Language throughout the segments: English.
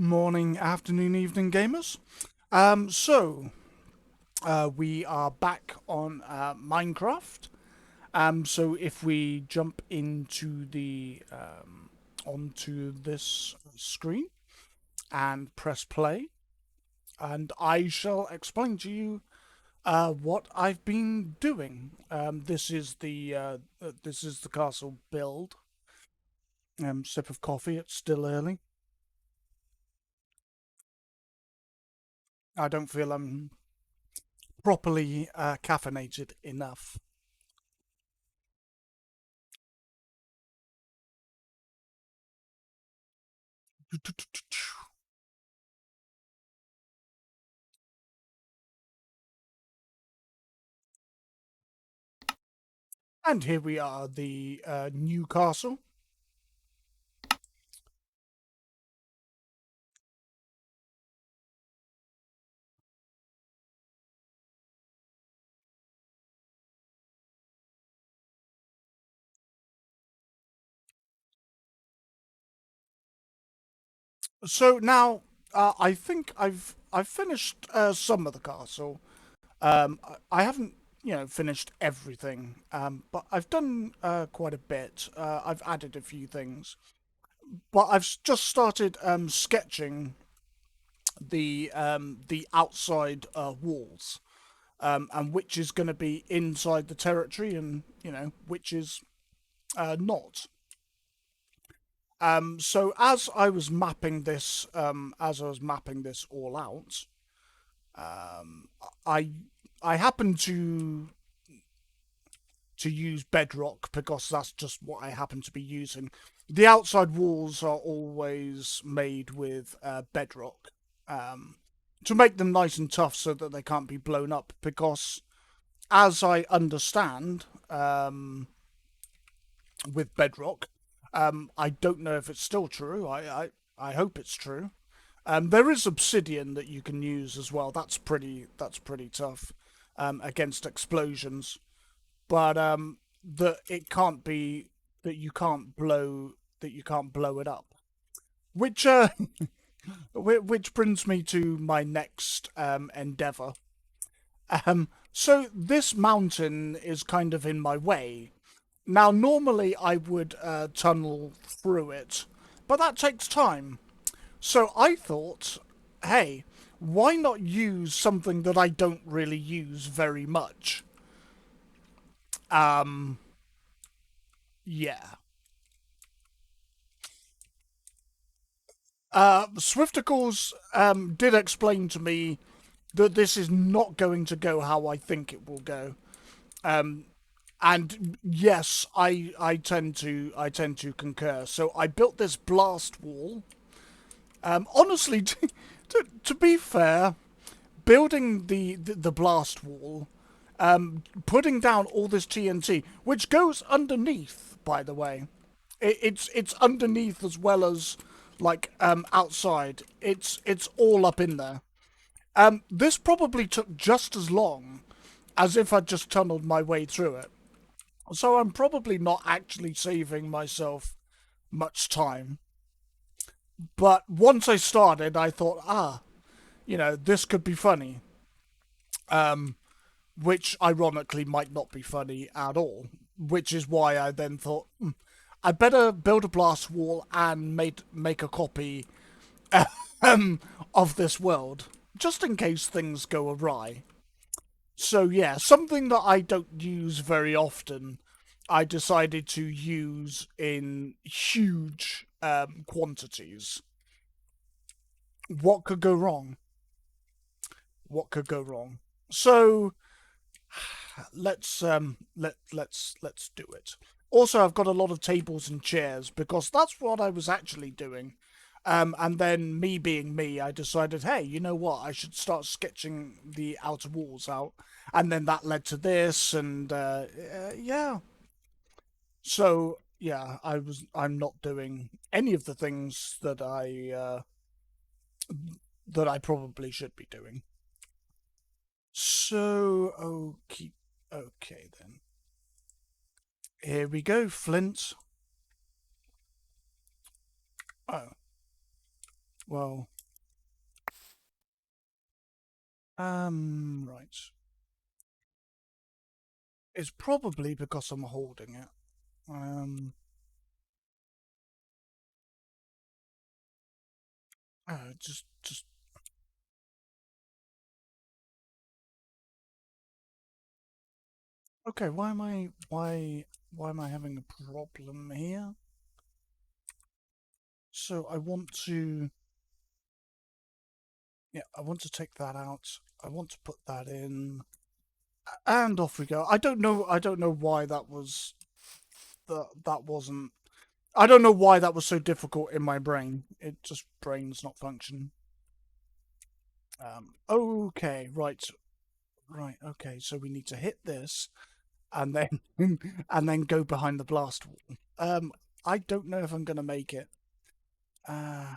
Morning, afternoon, evening, gamers. We are back on Minecraft. So if we jump into the onto this screen and press play, and I shall explain to you what I've been doing. This is the castle build. Sip of coffee. It's still early. I don't feel I'm properly caffeinated enough. And here we are, the Newcastle. So now I think I've finished some of the castle. I haven't finished everything, but I've done quite a bit. I've added a few things, but just started sketching the outside walls, and which is going to be inside the territory, and which is not. So as I was mapping this all out, I I happened to use bedrock because that's just what I happen to be using. The outside walls are always made with bedrock, um, to make them nice and tough so that they can't be blown up. Because as I understand, with bedrock, I don't know if it's still true. I hope it's true. There is obsidian that you can use as well. That's pretty tough against explosions. But that it can't be that you can't blow it up. Which which brings me to my next endeavor. So this mountain is kind of in my way. Now, normally I would tunnel through it, but that takes time. So I thought, hey, why not use something that I don't really use very much? Um, yeah. Swifticles did explain to me that this is not going to go how I think it will go. And yes, I tend to concur. So I built this blast wall. Honestly, to be fair, building the blast wall, putting down all this TNT, which goes underneath, by the way. It's underneath as well as like outside. It's all up in there. This probably took just as long as if I'd just tunneled my way through it. So I'm probably not actually saving myself much time. But once I started, I thought, this could be funny. Which ironically might not be funny at all. Which is why I then thought, I better build a blast wall and make a copy of this world, just in case things go awry. So yeah, something that I don't use very often, I decided to use in huge quantities. What could go wrong? What could go wrong? So let's do it. Also, I've got a lot of tables and chairs because that's what I was actually doing. And then me being me, I decided, hey, you know what? I should start sketching the outer walls out, and then that led to this, and yeah. So yeah, I'm not doing any of the things that I probably should be doing. So okay then. Here we go, Flint. Oh well. Right. It's probably because I'm holding it. Just. Okay, why am I having a problem here? So I want to, yeah, I want to take that out. I want to put that in, and off we go. I don't know why that was, that wasn't, I don't know why that was so difficult in my brain. It just, brain's not functioning. Okay, right, okay, so we need to hit this, and then, and then go behind the blast wall. I don't know if I'm gonna make it. Uh,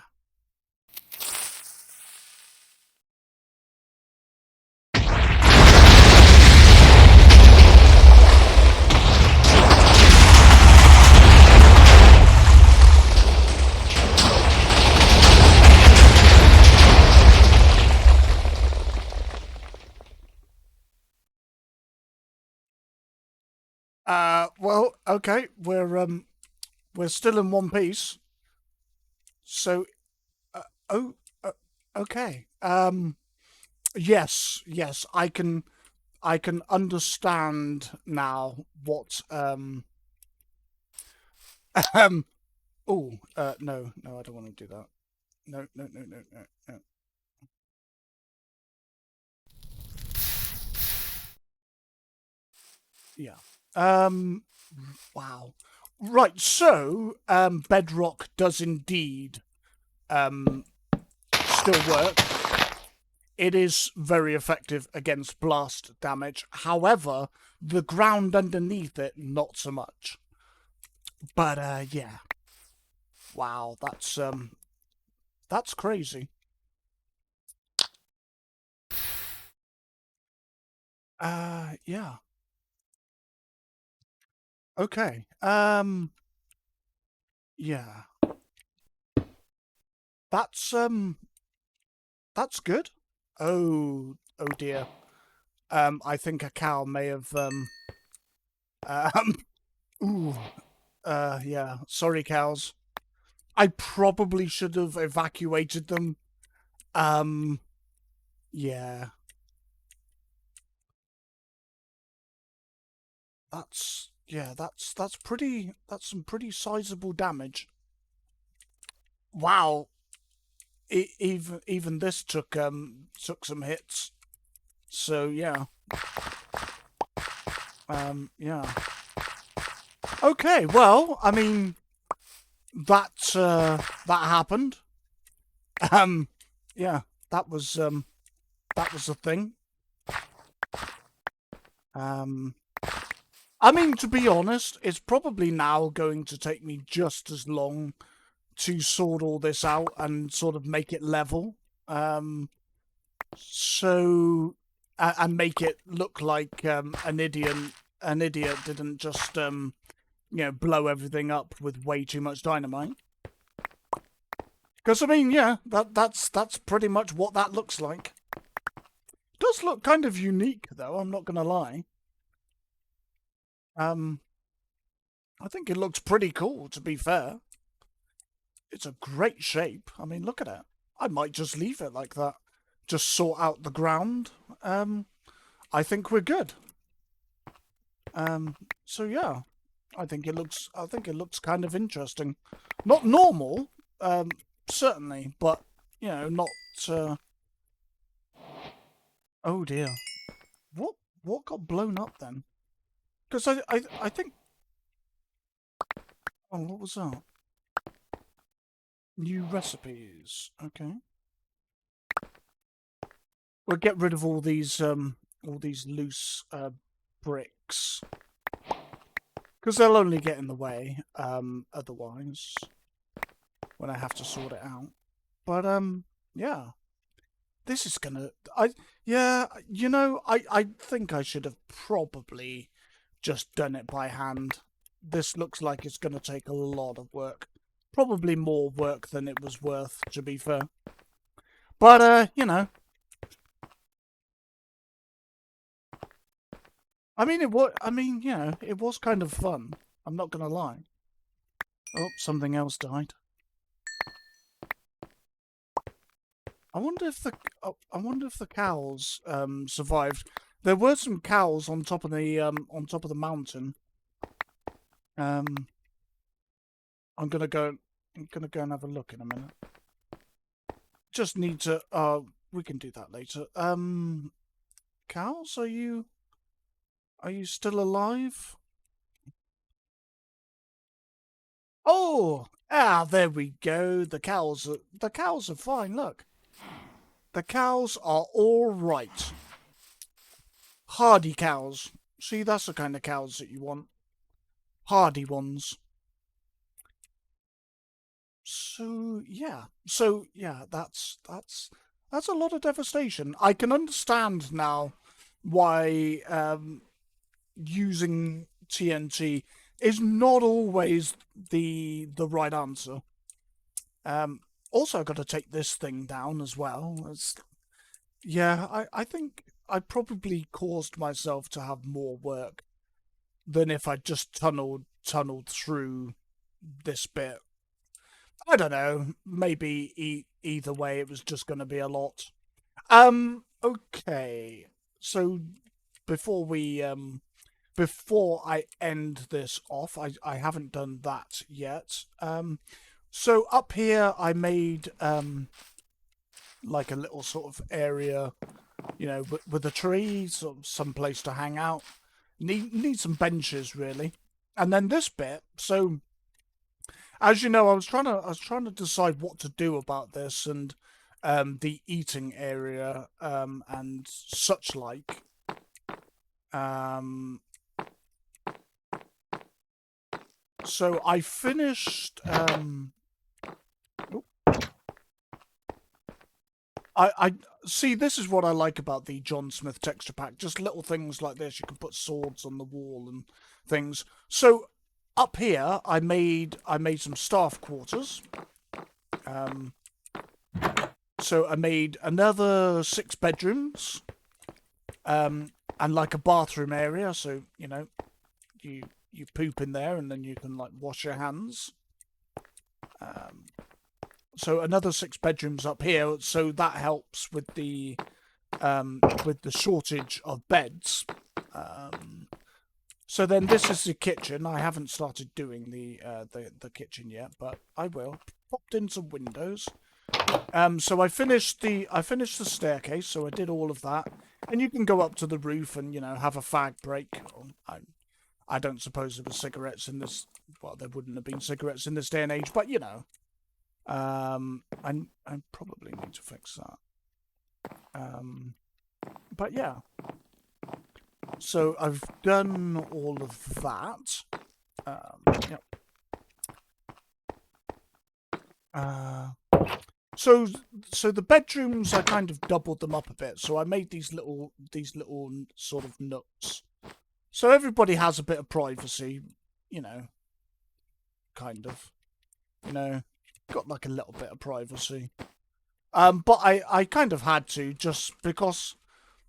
well, okay, we're still in one piece. So, uh, oh, uh, okay. Yes, yes, I can understand now what, um, oh, no, no, I don't want to do that. No, no, no, no, no, no. Yeah. Um, wow. Right, so, Bedrock does indeed, still work. It is very effective against blast damage. However, the ground underneath it, not so much. But yeah. Wow, that's crazy. Yeah. Okay. Yeah. That's that's good. Oh dear. I think a cow may have um ooh, yeah. Sorry, cows. I probably should have evacuated them. Um, yeah. That's pretty, that's some pretty sizable damage. Wow. Even this took some hits. So yeah. Yeah. Okay, well, I mean, that happened. Um yeah, that was that was a thing. Um I mean, to be honest, it's probably now going to take me just as long to sort all this out and sort of make it level. So and make it look like an idiot didn't just you know, blow everything up with way too much dynamite. Because I mean, yeah, that's pretty much what that looks like. Does look kind of unique though, I'm not gonna lie. Um I think it looks pretty cool, to be fair. It's a great shape. I mean, look at it. I might just leave it like that. Just sort out the ground. I think we're good. So yeah, I think it looks kind of interesting. Not normal, um, certainly, but you know, not. Oh dear, what what got blown up then? Because I think. Oh, what was that? New recipes. Okay. We'll get rid of all these loose bricks because they'll only get in the way otherwise when I have to sort it out. But yeah, this is gonna. I yeah, you know, I think I should have probably just done it by hand. This looks like it's gonna take a lot of work. Probably more work than it was worth, to be fair. But you know, I mean, it was. I mean, it was kind of fun. I'm not gonna lie. Oh, something else died. I wonder if the cows survived. There were some cows on top of the mountain. I'm gonna go. I'm gonna go and have a look in a minute. Just need to. We can do that later. Cows, are you still alive? Oh, there we go. The cows are fine. Look, the cows are all right. Hardy cows. See, that's the kind of cows that you want. Hardy ones. So yeah, that's a lot of devastation. I can understand now why using TNT is not always the right answer. Also, I've got to take this thing down as well. I think I probably caused myself to have more work than if I just tunneled through this bit. I don't know. Maybe either way, it was just going to be a lot. Okay. So before I end this off, I haven't done that yet. So up here I made like a little sort of area, with a tree, sort of some place to hang out. Need some benches really, and then this bit. So as you know, I was trying to decide what to do about this and the eating area and such like. So I finished. I see. This is what I like about the John Smith texture pack. Just little things like this. You can put swords on the wall and things. So up here, I made some staff quarters. So I made another 6 bedrooms, and like a bathroom area. So you poop in there, and then you can like wash your hands. So another 6 bedrooms up here. So that helps with the shortage of beds. So then this is the kitchen. I haven't started doing the kitchen yet, but I will. Popped in some windows. So I finished the staircase. So I did all of that, and you can go up to the roof and have a fag break. I don't suppose there were cigarettes in this. Well, there wouldn't have been cigarettes in this day and age, but I probably need to fix that. But yeah. So I've done all of that. Yep. So the bedrooms, I kind of doubled them up a bit. So I made these little sort of nooks. So everybody has a bit of privacy, kind of, got like a little bit of privacy. But I kind of had to, just because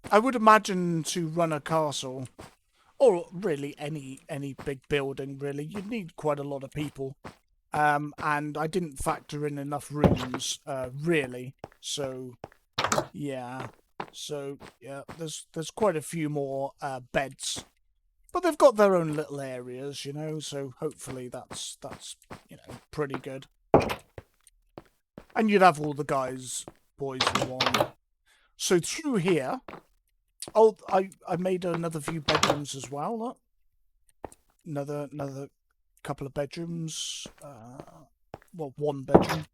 I would imagine to run a castle, or really any big building, really, you'd need quite a lot of people. And I didn't factor in enough rooms, really. So yeah. So yeah, there's quite a few more beds. But they've got their own little areas, so hopefully that's pretty good. And you'd have all the guys, boys you want. So through here, I made another few bedrooms as well. Look. Another couple of bedrooms. Well, 1 bedroom.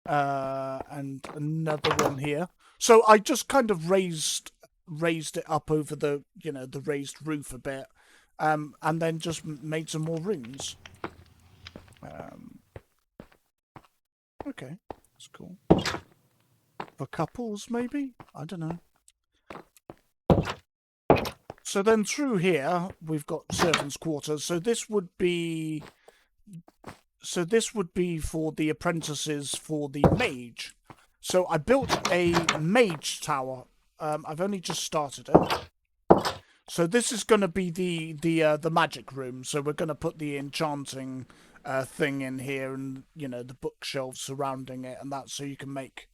And another one here. So I just kind of raised it up over the the raised roof a bit, and then just made some more rooms. Okay, that's cool. For couples, maybe? I don't know. So then through here we've got servants' quarters. So this would be for the apprentices for the mage. So I built a mage tower. I've only just started it. So this is going to be the magic room. So we're going to put the enchanting thing in here, and the bookshelves surrounding it, and that, so you can make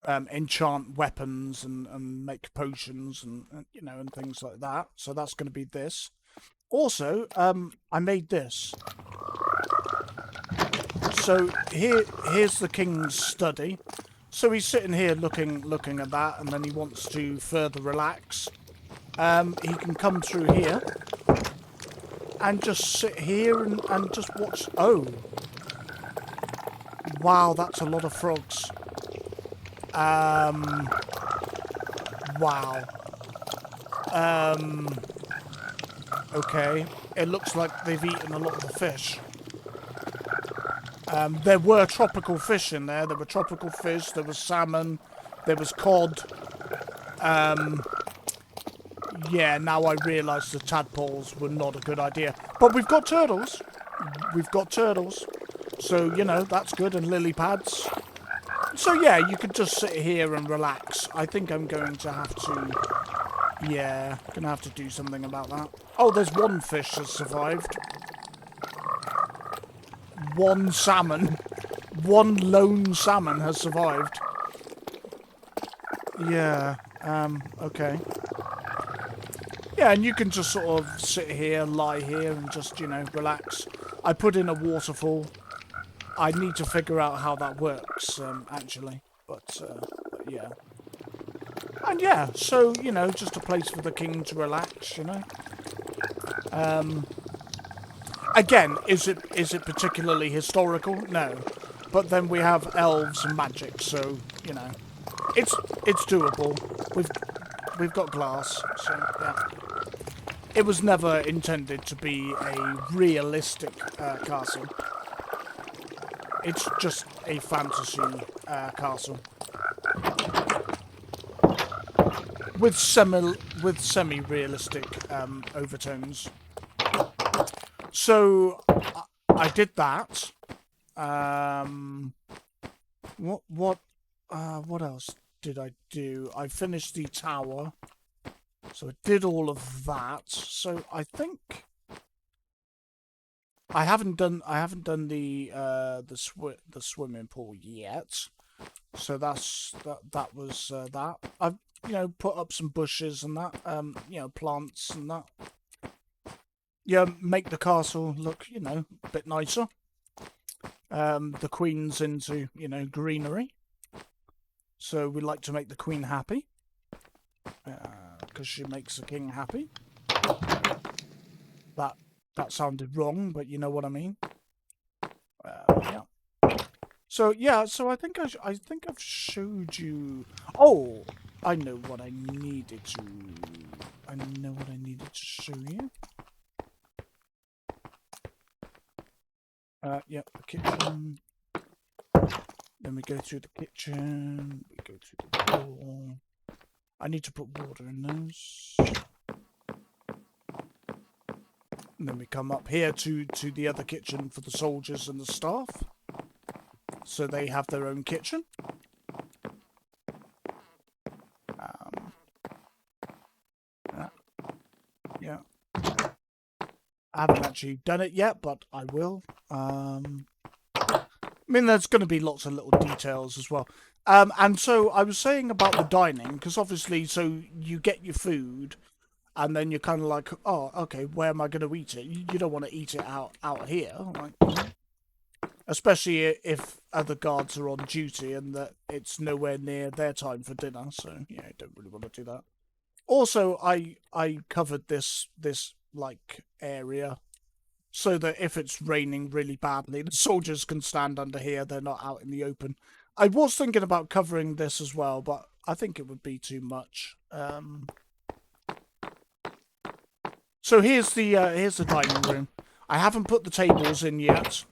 enchant weapons and make potions and things like that. So that's going to be this. Also, I made this. So here's the king's study. So he's sitting here looking at that, and then he wants to further relax. He can come through here and just sit here and just watch. Oh, wow, that's a lot of frogs. Wow. Okay. It looks like they've eaten a lot of the fish. There were tropical fish in there. There were tropical fish. There was salmon. There was cod. Yeah, now I realise the tadpoles were not a good idea. But we've got turtles. We've got turtles. So, that's good. And lily pads. So, yeah, you could just sit here and relax. I think I'm going to have to... Yeah, gonna have to do something about that. Oh, there's one fish that survived. One salmon. One lone salmon has survived. Yeah, okay. Yeah, and you can just sort of sit here, lie here, and just, relax. I put in a waterfall. I need to figure out how that works, actually. But yeah. And yeah, so, just a place for the king to relax, Again, is it particularly historical? No. But then we have elves and magic, so, it's doable. We've got glass, so yeah. It was never intended to be a realistic castle. It's just a fantasy castle with semi-realistic overtones. So I did that. What else did I do? I finished the tower. So I did all of that. So I think I haven't done the swimming pool yet. So that was that. I've put up some bushes and that plants and that. Yeah, make the castle look a bit nicer. The queen's into greenery, so we like to make the queen happy. Because she makes the king happy. That sounded wrong, but you know what I mean. Yeah. So yeah, so I think I've showed you. Oh, I know what I needed to. I know what I needed to show you. Yeah, the kitchen. Then we go through the kitchen. We go through the door. I need to put water in those. And then we come up here to the other kitchen for the soldiers and the staff. So they have their own kitchen. Yeah. I haven't actually done it yet, but I will. I mean, there's going to be lots of little details as well. And so I was saying about the dining, because obviously, so you get your food, and then you're kind of like, oh, okay, where am I going to eat it? You don't want to eat it out here, like, especially if other guards are on duty and that it's nowhere near their time for dinner. So yeah, I don't really want to do that. Also, I covered this like area so that if it's raining really badly, the soldiers can stand under here. They're not out in the open. I was thinking about covering this as well, but I think it would be too much. So here's the dining room. I haven't put the tables in yet.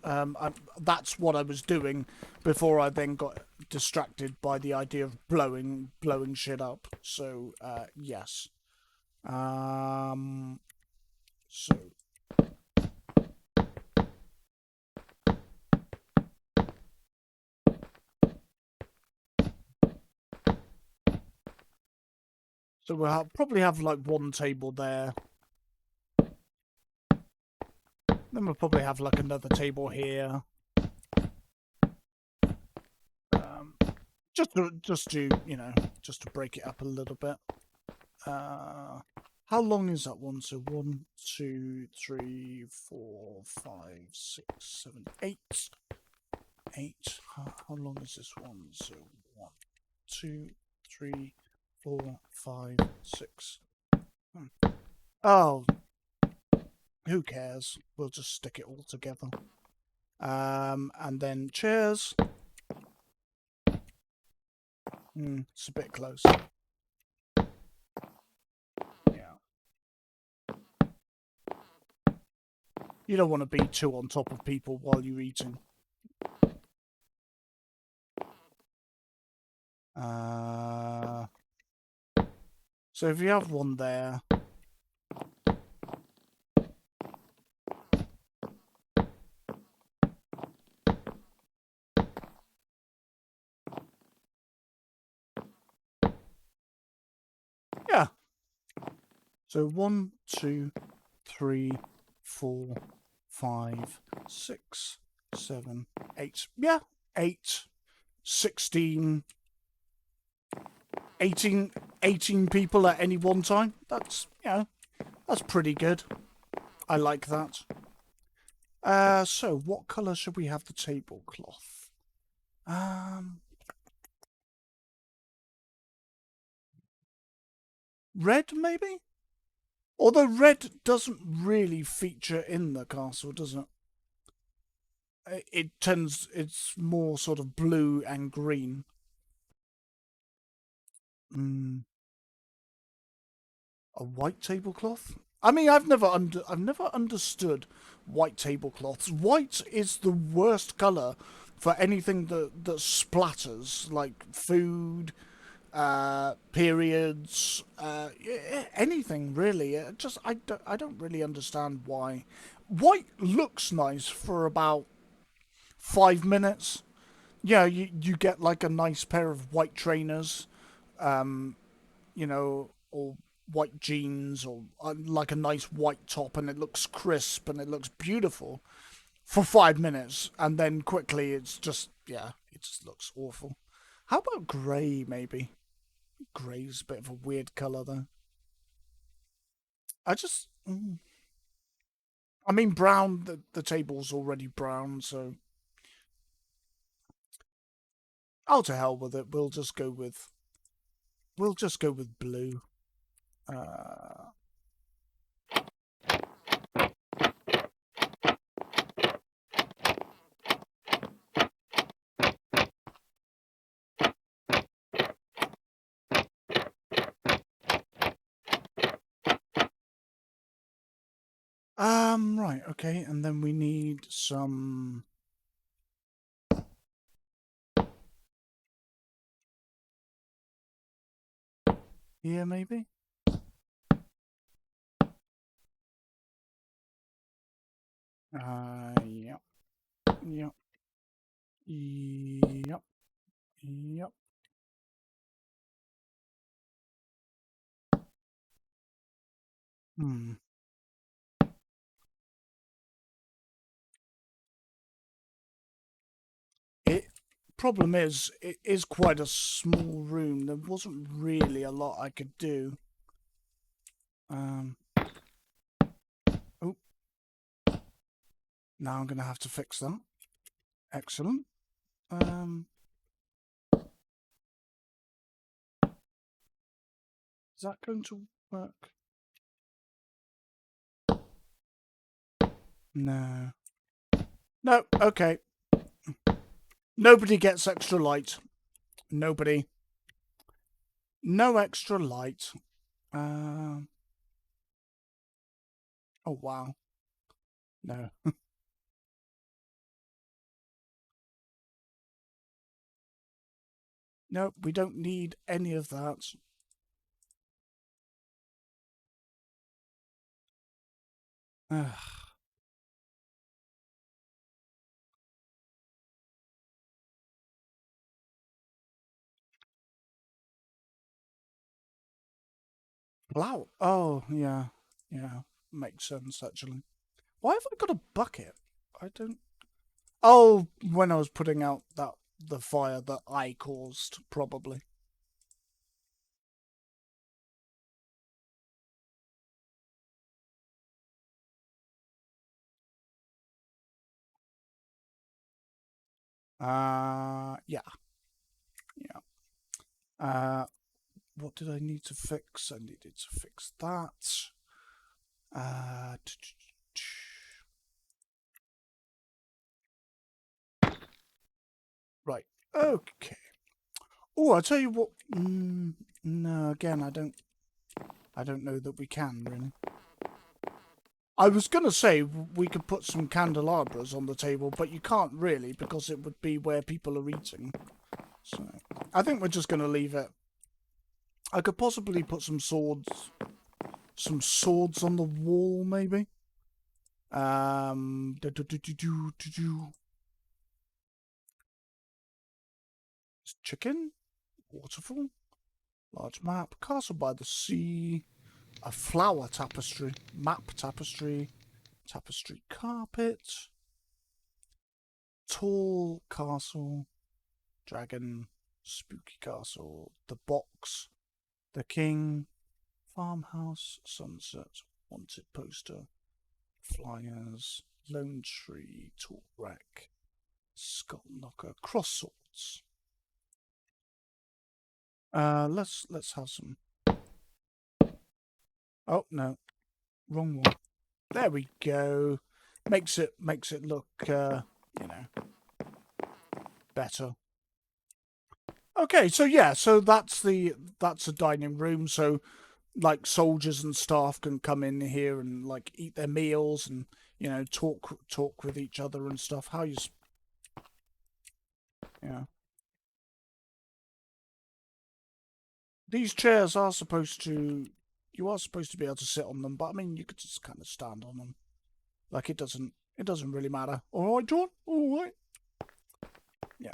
That's what I was doing before I then got distracted by the idea of blowing shit up. So yes. So So we'll probably have like one table there. Then we'll probably have like another table here. Just to just to break it up a little bit. How long is that one? So 1, 2, 3, 4, 5, 6, 7, 8. 8. How long is this one? So 1, 2, 3, 4, 5, 6. Oh, who cares? We'll just stick it all together. And then chairs. It's a bit close. Yeah. You don't want to be too on top of people while you're eating. So if you have one there. Yeah. So 1, 2, 3, 4, 5, 6, 7, 8. Yeah, 8, 16, 18 people at any one time. That's, that's pretty good. I like that. So what colour should we have the tablecloth? Red, maybe? Although red doesn't really feature in the castle, does it? It's more sort of blue and green. A white tablecloth? I mean, I've never understood white tablecloths. White is the worst color for anything that splatters, like food, periods, anything really. I don't really understand why. White looks nice for about 5 minutes. Yeah, you get like a nice pair of white trainers, or white jeans, or like a nice white top, and it looks crisp and it looks beautiful for 5 minutes, and then quickly it's just, it just looks awful. How about grey, maybe? Grey's a bit of a weird colour, though. I just. I mean, brown, the table's already brown, so. Oh, to hell with it. We'll just go with. We'll just go with blue. Uh, right, okay, and then we need some. Here, maybe? Yep. Yep. Yep. Yep. Hmm. It problem is it is quite a small room. There wasn't really a lot I could do. Oh, now I'm gonna have to fix that. Excellent. Is that going to work? No. No. Okay. Nobody gets extra light. Nobody. No extra light. Oh wow. No. No, we don't need any of that. Ugh. Flower. Oh, yeah. Yeah. Makes sense, actually. Why have I got a bucket? I don't... Oh, when I was putting out the fire that I caused, probably. Yeah. Yeah. What did I need to fix? I needed to fix that. Uh, right. Okay. Oh, I'll tell you what. No, again, I don't know that we can really. I was gonna say we could put some candelabras on the table, but you can't really because it would be where people are eating. So I think we're just gonna leave it. I could possibly put some swords on the wall, maybe. Do, do, do, do, do, do, do. Chicken, waterfall, large map, castle by the sea, a flower tapestry, map tapestry, tapestry carpet, tall castle, dragon, spooky castle, the box, the king, farmhouse, sunset, wanted poster, flyers, lone tree, tall wreck, skull knocker, cross swords. Let's have some. Oh no, wrong one. There we go. Makes it look better. Okay, so yeah, so that's a dining room. So like soldiers and staff can come in here and like eat their meals and talk with each other and stuff. Yeah. These chairs are supposed to you are supposed to be able to sit on them, but I mean you could just kind of stand on them. Like it doesn't really matter. All right, John. All right. Yeah.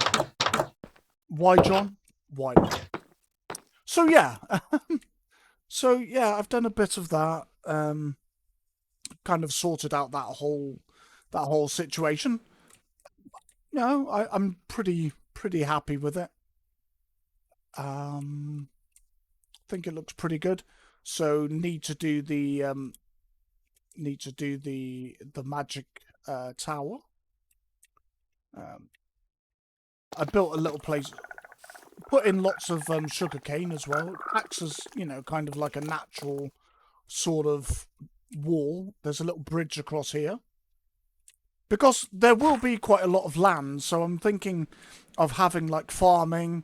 Why, John? Why not? So yeah. So yeah, I've done a bit of that. Kind of sorted out that whole situation. No, I'm pretty happy with it. Think it looks pretty good. So need to do the magic tower. Um, I built a little place, put in lots of sugar cane as well. It acts as kind of like a natural sort of wall. There's a little bridge across here because there will be quite a lot of land. So I'm thinking of having like farming,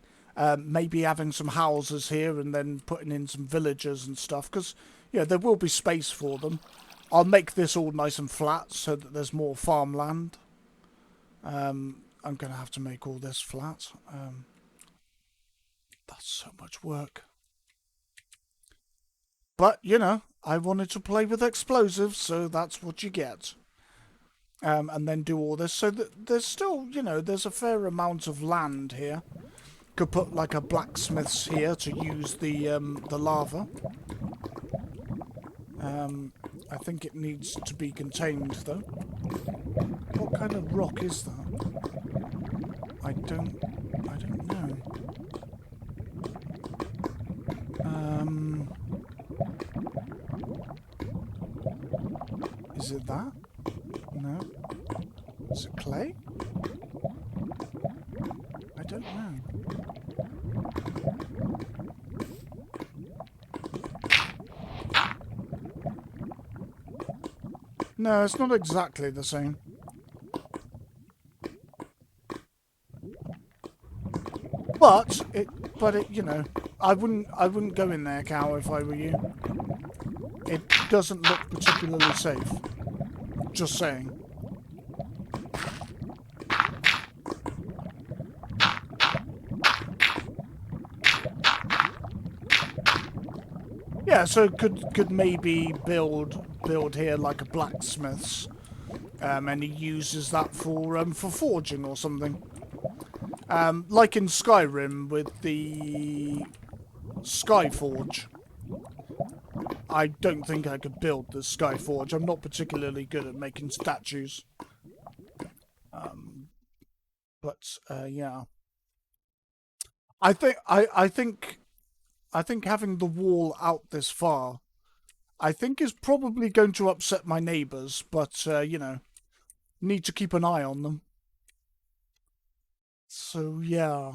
maybe having some houses here, and then putting in some villagers and stuff. Because there will be space for them. I'll make this all nice and flat so that there's more farmland. I'm gonna have to make all this flat. That's so much work. But I wanted to play with explosives, so that's what you get. And then do all this. So there's still, there's a fair amount of land here. Could put like a blacksmith's here to use the lava. I think it needs to be contained though. What kind of rock is that? I don't know. Is it that? No. Is it clay? I don't know. No, it's not exactly the same. But it, I wouldn't go in there, Cow, if I were you. It doesn't look particularly safe. Just saying. Yeah, so could maybe build here like a blacksmith's, and he uses that for forging or something. Like in Skyrim with the Skyforge. I don't think I could build the Skyforge. I'm not particularly good at making statues. But yeah, I think I think having the wall out this far, I think is probably going to upset my neighbours. But you know, need to keep an eye on them. So yeah.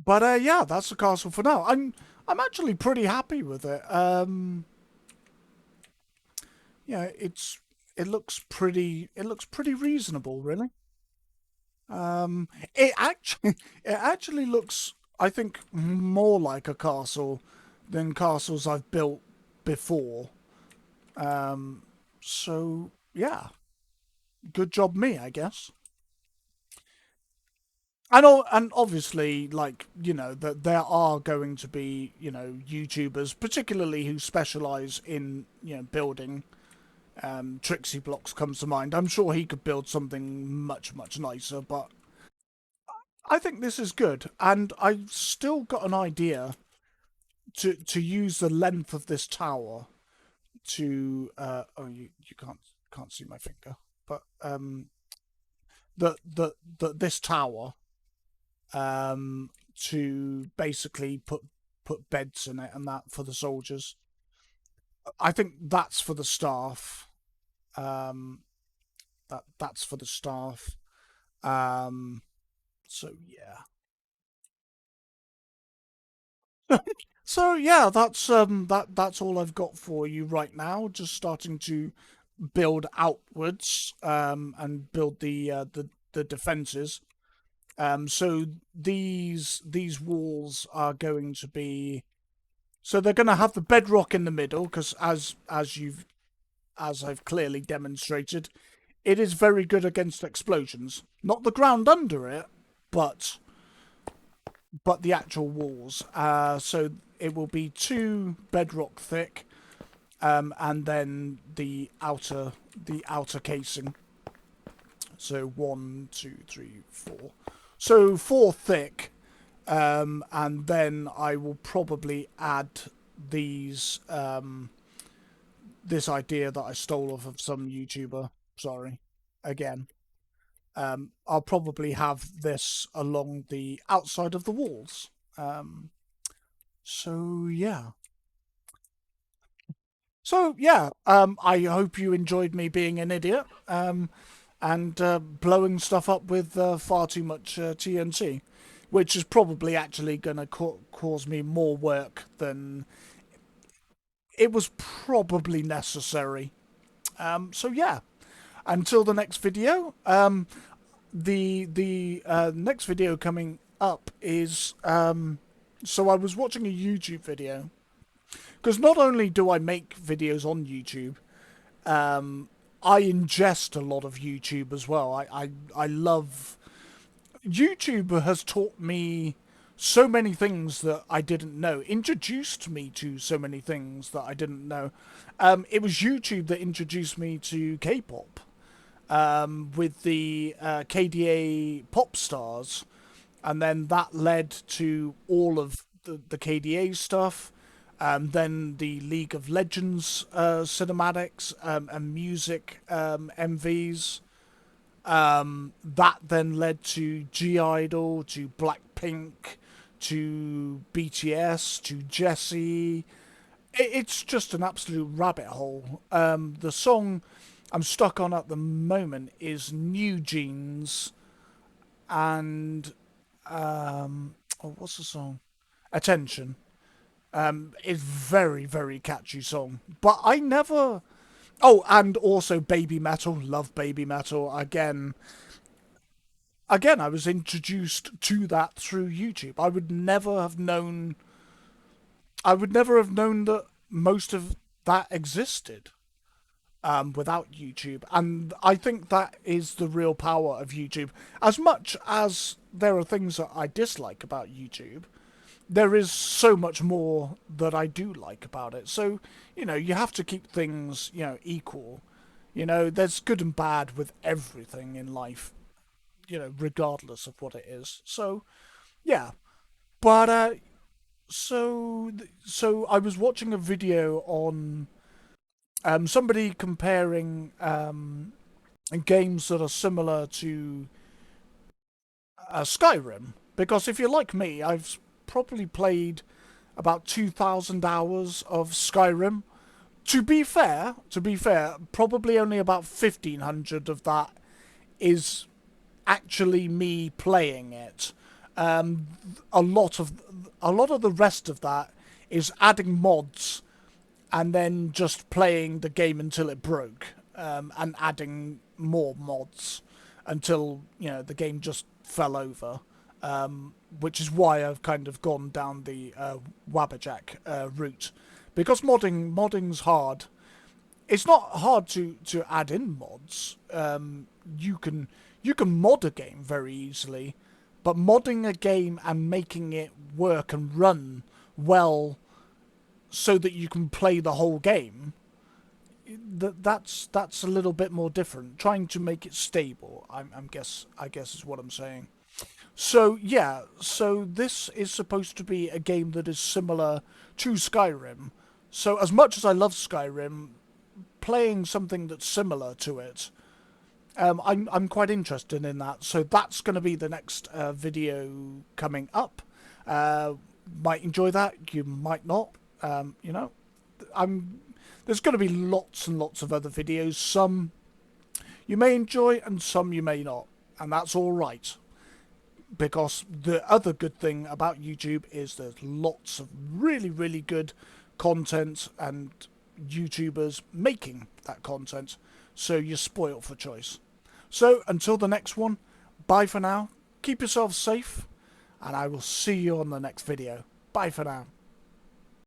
But yeah, that's the castle for now. I'm actually pretty happy with it. Yeah, it looks pretty reasonable, really. It actually it actually looks, I think, more like a castle than castles I've built before. So yeah, good job me, I guess. And obviously, like, you know, that there are going to be, you know, YouTubers, particularly who specialize in, you know, building. Trixie Blocks comes to mind. I'm sure he could build something much nicer, but I think this is good, and I've still got an idea to use the length of this tower to. Oh, you can't see my finger, but the this tower to basically put beds in it and that for the soldiers. I think that's for the staff. Um, that's for the staff. Um, so yeah. So yeah, that's all I've got for you right now. Just starting to build outwards and build the defenses. So these walls are going to be, so they're going to have the bedrock in the middle because as I've clearly demonstrated, it is very good against explosions. Not the ground under it, but the actual walls. So it will be 2 bedrock thick, and then the outer casing. So 1, 2, 3, 4. So 4 thick, and then I will probably add these this idea that I stole off of some YouTuber. Sorry, again. I'll probably have this along the outside of the walls. So yeah. So yeah. I hope you enjoyed me being an idiot. And blowing stuff up with far too much TNT, which is probably actually going to cause me more work than it was probably necessary. So yeah, until the next video. The next video coming up is so I was watching a YouTube video because not only do I make videos on YouTube, I ingest a lot of YouTube as well. I love YouTube has taught me so many things that I didn't know, introduced me to so many things that I didn't know. It was YouTube that introduced me to K-pop with the KDA pop stars, and then that led to all of the KDA stuff. Then the League of Legends cinematics and music MVs. That then led to G Idol, to Blackpink, to BTS, to Jessie. It's just an absolute rabbit hole. The song I'm stuck on at the moment is New Jeans and oh, what's the song? Attention. It's very catchy song, but I never. Oh, and also Baby Metal. Love Baby Metal. Again, I was introduced to that through YouTube. I would never have known that most of that existed without YouTube. And I think that is the real power of YouTube. As much as there are things that I dislike about YouTube, there is so much more that I do like about it. So, you know, you have to keep things, you know, equal. You know, there's good and bad with everything in life. regardless of what it is. So yeah, but so I was watching a video on somebody comparing games that are similar to Skyrim, because if you're like me, I've probably played about 2,000 hours of Skyrim. To be fair, probably only about 1,500 of that is actually me playing it. Um, a lot of the rest of that is adding mods and then just playing the game until it broke, and adding more mods until the game just fell over. Which is why I've kind of gone down the Wabberjack route, because modding's hard. It's not hard to add in mods. You can mod a game very easily, but modding a game and making it work and run well so that you can play the whole game, that's a little bit more different. Trying to make it stable, I guess is what I'm saying. So yeah, so this is supposed to be a game that is similar to Skyrim. So as much as I love Skyrim, playing something that's similar to it, I'm quite interested in that. So that's going to be the next video coming up. Uh, might enjoy that. You might not. I'm. There's going to be lots and lots of other videos. Some you may enjoy, and some you may not, and that's all right. Because the other good thing about YouTube is there's lots of really, really good content and YouTubers making that content. So you're spoiled for choice. So until the next one, bye for now. Keep yourselves safe, and I will see you on the next video. Bye for now.